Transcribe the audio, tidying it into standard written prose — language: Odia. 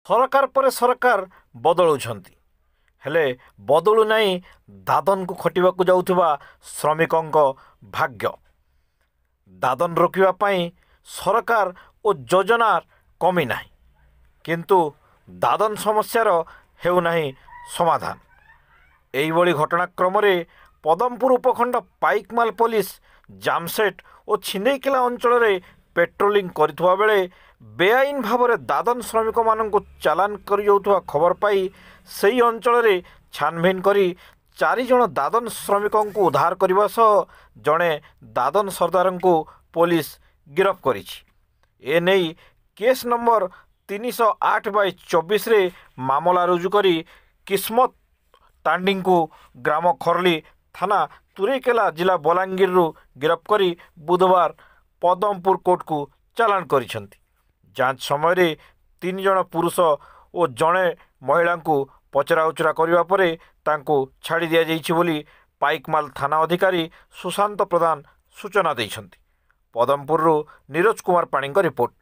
ସରକାର ପରେ ସରକାର ବଦଳୁଛନ୍ତି, ହେଲେ ବଦଳୁ ନାହିଁ ଦାଦନକୁ ଖଟିବାକୁ ଯାଉଥିବା ଶ୍ରମିକଙ୍କ ଭାଗ୍ୟ। ଦାଦନ ରୋକିବା ପାଇଁ ସରକାର ଓ ଯୋଜନା କମି ନାହିଁ, କିନ୍ତୁ ଦାଦନ ସମସ୍ୟାର ହେଉନାହିଁ ସମାଧାନ। ଏହିଭଳି ଘଟଣାକ୍ରମରେ ପଦମପୁର ଉପଖଣ୍ଡ ପାଇକମାଲ ପୋଲିସ ଜାମସେଟ ଓ ଛିଣ୍ଡେଇକିଲା ଅଞ୍ଚଳରେ ପେଟ୍ରୋଲିଂ କରିଥିବା ବେଳେ ବେଆଇନ ଭାବରେ ଦାଦନ ଶ୍ରମିକମାନଙ୍କୁ ଚାଲାଣ କରିଯାଉଥିବା ଖବର ପାଇ ସେହି ଅଞ୍ଚଳରେ ଛାନଭିନ କରି 4 ଜଣ ଦାଦନ ଶ୍ରମିକଙ୍କୁ ଉଦ୍ଧାର କରିବା ସହ ଜଣେ ଦାଦନ ସର୍ଦ୍ଦାରଙ୍କୁ ପୋଲିସ ଗିରଫ କରିଛି। ଏନେଇ କେସ୍ ନମ୍ବର 308/24ରେ ମାମଲା ରୁଜୁ କରି କିସ୍ମତ ତାଣ୍ଡିଙ୍କୁ ଗ୍ରାମ ଖରଲି ଥାନା ତୁରେକେଲା ଜିଲ୍ଲା ବଲାଙ୍ଗୀରରୁ ଗିରଫ କରି ବୁଧବାର ପଦମପୁର କୋର୍ଟକୁ ଚାଲାଣ କରିଛନ୍ତି। ଯାଞ୍ଚ ସମୟରେ 3 ଜଣ ପୁରୁଷ ଓ ଜଣେ ମହିଳାଙ୍କୁ ପଚରାଉଚରା କରିବା ପରେ ତାଙ୍କୁ ଛାଡ଼ି ଦିଆଯାଇଛି ବୋଲି ପାଇକମାଲ ଥାନା ଅଧିକାରୀ ସୁଶାନ୍ତ ପ୍ରଧାନ ସୂଚନା ଦେଇଛନ୍ତି। ପଦମପୁରରୁ ନିରୋଜ କୁମାର ପାଣିଙ୍କ ରିପୋର୍ଟ।